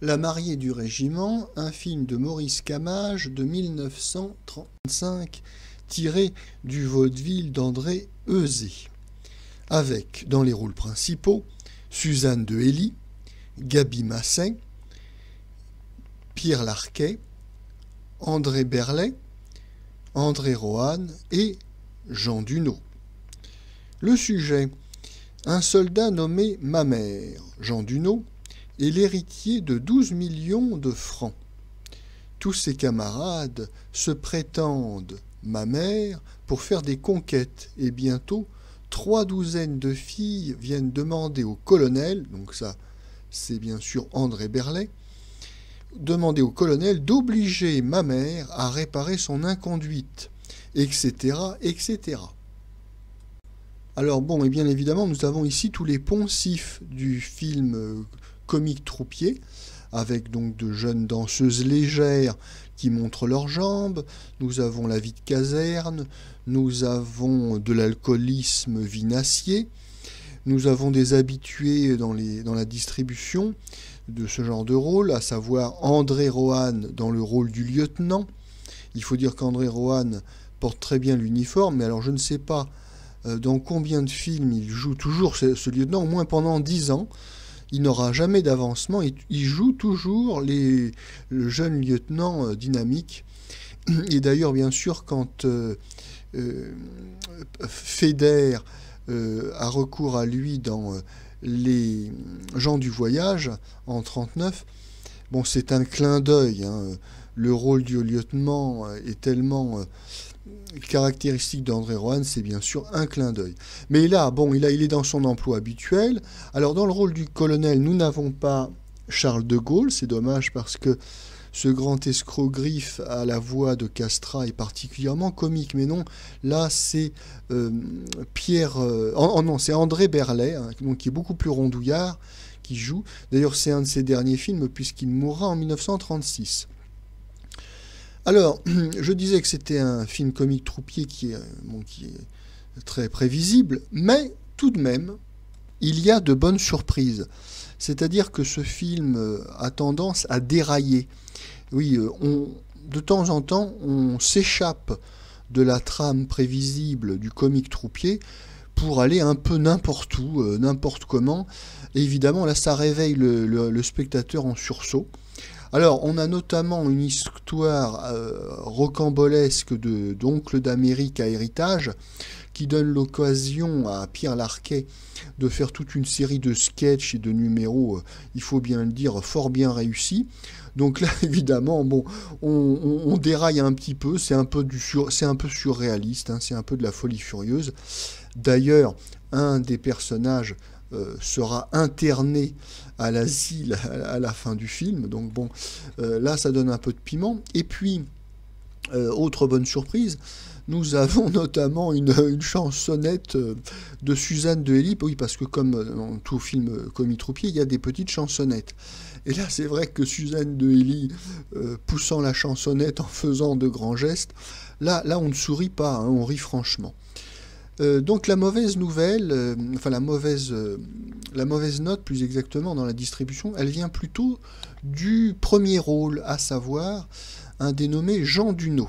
La mariée du régiment, un film de Maurice Camage de 1935, tiré du vaudeville d'André Euzé, avec, dans les rôles principaux, Suzanne de Hély, Gaby Massin, Pierre Larquet, André Berlet, André Rohan et Jean Dunaud. Le sujet: un soldat nommé Mamère, Jean Dunaud, est l'héritier de 12 millions de francs. Tous ses camarades se prétendent Mamère pour faire des conquêtes, et bientôt 3 douzaines de filles viennent demander au colonel, donc ça c'est bien sûr André Berlet, demander au colonel d'obliger Mamère à réparer son inconduite, etc., etc. Alors bon, et bien évidemment, nous avons ici tous les poncifs du film comique troupier, avec donc de jeunes danseuses légères qui montrent leurs jambes, nous avons la vie de caserne, nous avons de l'alcoolisme vinassier, nous avons des habitués dans la distribution de ce genre de rôle, à savoir André Rohan dans le rôle du lieutenant. Il faut dire qu'André Rohan porte très bien l'uniforme, mais alors je ne sais pas dans combien de films il joue toujours ce lieutenant, au moins pendant 10 ans. Il n'aura jamais d'avancement, il joue toujours le jeune lieutenant dynamique. Et d'ailleurs, bien sûr, quand Feder a recours à lui dans les gens du voyage en 1939, bon, c'est un clin d'œil, hein. Le rôle du lieutenant est tellement caractéristique d'André Rohan, c'est bien sûr un clin d'œil. Mais là, bon, il est dans son emploi habituel. Alors, dans le rôle du colonel, nous n'avons pas Charles de Gaulle, c'est dommage parce que ce grand escroc griffe à la voix de Castra est particulièrement comique. Mais non, là, c'est non, c'est André Berlet, hein, donc, qui est beaucoup plus rondouillard, qui joue. D'ailleurs, c'est un de ses derniers films, puisqu'il mourra en 1936. Alors, je disais que c'était un film comique troupier qui est très prévisible, mais tout de même, il y a de bonnes surprises. C'est-à-dire que ce film a tendance à dérailler. Oui, de temps en temps, on s'échappe de la trame prévisible du comique troupier pour aller un peu n'importe où, n'importe comment. Et évidemment, là, ça réveille le spectateur en sursaut. Alors, on a notamment une histoire rocambolesque d'Oncle d'Amérique à héritage, qui donne l'occasion à Pierre Larquet de faire toute une série de sketchs et de numéros, il faut bien le dire, fort bien réussis. Donc là, évidemment, bon, on déraille un petit peu, c'est un peu surréaliste, hein, c'est un peu de la folie furieuse. D'ailleurs, un des personnages sera interné à l'asile à la fin du film, donc bon, là ça donne un peu de piment. Et puis, autre bonne surprise, nous avons notamment une chansonnette de Suzanne de Hély, oui, parce que comme dans tout film comique troupier, il y a des petites chansonnettes. Et là, c'est vrai que Suzanne de Hély, poussant la chansonnette en faisant de grands gestes, là on ne sourit pas, hein, on rit franchement. Donc la mauvaise nouvelle, enfin la mauvaise note plus exactement dans la distribution, elle vient plutôt du premier rôle, à savoir un dénommé Jean Dunaud.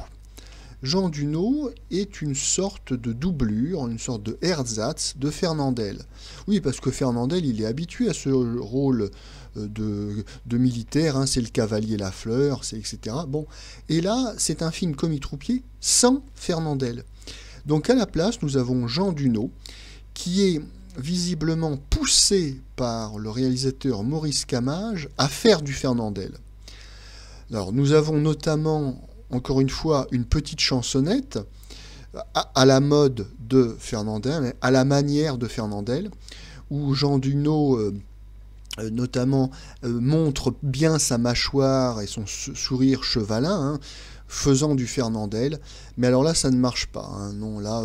Jean Dunaud est une sorte de doublure, une sorte de ersatz de Fernandel. Oui, parce que Fernandel, il est habitué à ce rôle de militaire, hein, c'est le cavalier Lafleur, c'est etc. Bon, et là, c'est un film comique troupier sans Fernandel. Donc à la place, nous avons Jean Dunaud, qui est visiblement poussé par le réalisateur Maurice Camage à faire du Fernandel. Alors nous avons notamment, encore une fois, une petite chansonnette à la mode de Fernandel, à la manière de Fernandel, où Jean Dunaud notamment montre bien sa mâchoire et son sourire chevalin, hein, faisant du Fernandel, mais alors là ça ne marche pas, hein, non, là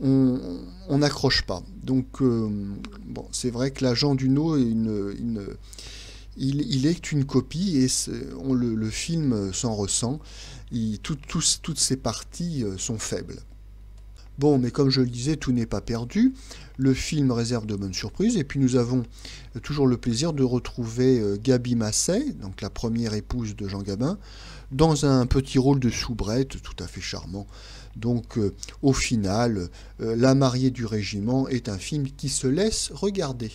on n'accroche pas. Donc bon, c'est vrai que là Jean Dunaud il est une copie et le film s'en ressent, toutes ses parties sont faibles. Bon, mais comme je le disais, tout n'est pas perdu. Le film réserve de bonnes surprises. Et puis nous avons toujours le plaisir de retrouver Gaby Massey, donc la première épouse de Jean Gabin, dans un petit rôle de soubrette tout à fait charmant. Donc au final, La mariée du régiment est un film qui se laisse regarder.